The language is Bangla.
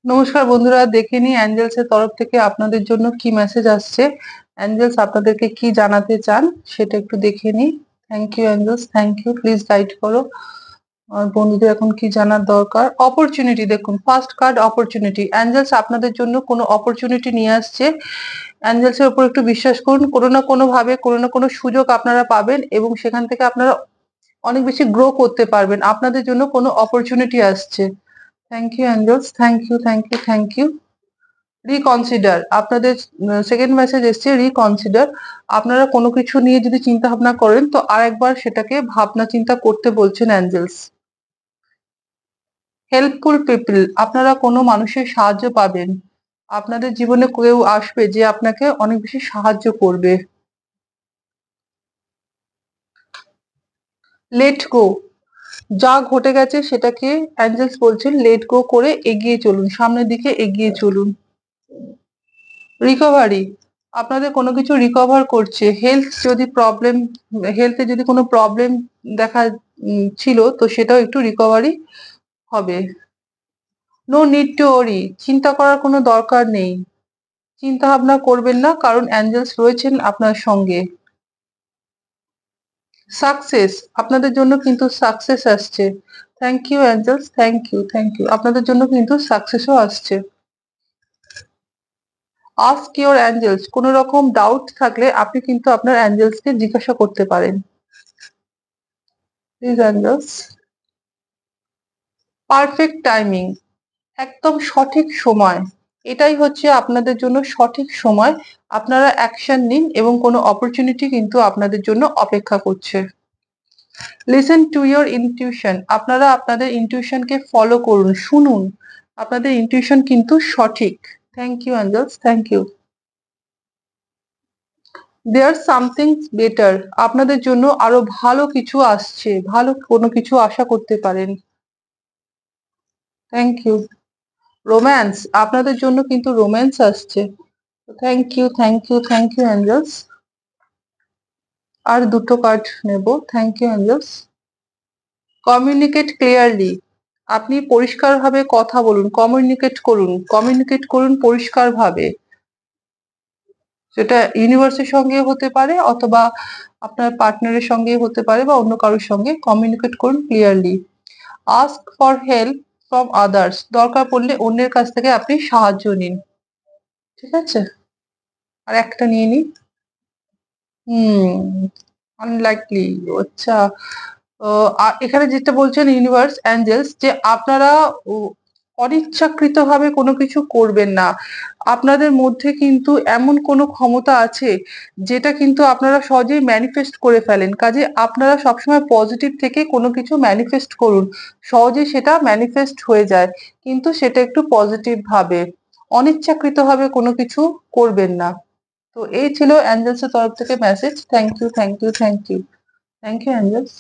নমস্কার বন্ধুরা, দেখে নিই অ্যাঞ্জেলস এর তরফ থেকে আপনাদের জন্য কি মেসেজ আসছে। অ্যাঞ্জেলস আপনাদেরকে কি জানাতে চান সেটা একটু দেখে নিই। Thank you angels, thank you, please guide করো। আর বন্ধুদের এখন কি জানার দরকার। অপরচুনিটি দেখুন, ফার্স্ট কার্ড অপরচুনিটি। অ্যাঞ্জেলস আপনাদের জন্য কোনো অপরচুনিটি নিয়ে আসছে। অ্যাঞ্জেলস এর উপর একটু বিশ্বাস করুন, কোনো না কোনো ভাবে কোনো না কোনো সুযোগ আপনারা পাবেন এবং সেখান থেকে আপনারা অনেক বেশি গ্রো করতে পারবেন। আপনাদের জন্য কোনো অপরচুনিটি আসছে। Thank you angels, thank you, thank you, thank you. Reconsider আপনাদের সেকেন্ড মেসেজ এসছে, রিকনসিডার। আপনারা কোনো কিছু নিয়ে যদি চিন্তা ভাবনা করেন তো আরেকবার সেটাকে ভাবনা চিন্তা করতে বলছেন অ্যাঞ্জেলস। হেল্পফুল পিপল, আপনারা কোনো মানুষের সাহায্য পাবেন। আপনাদের জীবনে কেউ আসবে যে আপনাকে অনেক বেশি সাহায্য করবে। লেট গো, যা ঘটে গেছে সেটাকে অ্যাঞ্জেলস বলছেন লেট গো করে এগিয়ে চলুন, সামনের দিকে এগিয়ে চলুন। রিকভারি, আপনাদের কোনো কিছু রিকভার করছে। হেলথে যদি কোনো প্রবলেম দেখা ছিল তো সেটাও একটু রিকভারি হবে। নো নিড টু ওরি, চিন্তা করার কোনো দরকার নেই। চিন্তা ভাবনা করবেন না, কারণ অ্যাঞ্জেলস রয়েছেন আপনার সঙ্গে। সাকসেস, আপনাদের জন্য কিন্তু সাকসেস আসছে। Thank you angels, thank you, thank you, আপনাদের জন্য কিন্তু সাকসেসও আসছে। আস্ক ইওর অ্যাঞ্জেলস, কোনো রকম ডাউট থাকলে আপনি কিন্তু আপনার অ্যাঞ্জেলসকে জিজ্ঞাসা করতে পারেন। Please Angeles. পারফেক্ট টাইমিং, একদম সঠিক সময়। এটাই হচ্ছে আপনাদের জন্য সঠিক সময়। আপনারা অ্যাকশন নিন এবং কোনো অপরচুনিটি কিন্তু আপনাদের জন্য অপেক্ষা করছে। লিসেন টু ইওর ইনটিউশন, আপনারা আপনাদের ইনটিউশনকে ফলো করুন, শুনুন। আপনাদের ইনটিউশন কিন্তু সঠিক। Thank you angels, thank you. There something better, আপনাদের জন্য আরো ভালো কিছু আসছে, ভালো কোনো কিছু আশা করতে পারেন। Thank you. রোম্যান্স, আপনাদের জন্য কিন্তু রোম্যান্স আসছে। Thank you, thank you, thank you angels. আর দুটো কার্ড নেব। Thank you angels. Communicate clearly, আপনি পরিষ্কারভাবে কথা বলুন, কমিউনিকেট করুন পরিষ্কারভাবে। সেটা ইউনিভার্সের সঙ্গে হতে পারে অথবা আপনার পার্টনারের সঙ্গে হতে পারে বা অন্য কারোর সঙ্গে। কমিউনিকেট করুন clearly. Ask for help from others, দরকার পড়লে অন্যের কাছ থেকে আপনি সাহায্য নিন। ঠিক আছে, আর একটা নিয়ে নিই। আনলাইকলি, আচ্ছা। এখানে যেটা বলছেন ইউনিভার্স অ্যাঞ্জেলস, যে আপনারা অনিচ্ছাকৃতভাবে কোনো কিছু করবেন না। আপনাদের মধ্যে কিন্তু এমন কোনো ক্ষমতা আছে যেটা কিন্তু আপনারা সহজেই ম্যানিফেস্ট করে ফেলেন। কাজে আপনারা সবসময় পজিটিভ থেকে কোনো কিছু ম্যানিফেস্ট করুন, সহজেই সেটা ম্যানিফেস্ট হয়ে যায়। কিন্তু সেটা একটু পজিটিভ ভাবে, অনিচ্ছাকৃতভাবে কোনো কিছু করবেন না। তো এই ছিল অ্যাঞ্জেলস এর তরফ থেকে মেসেজ। Thank you, thank you, thank you, thank you Angeles.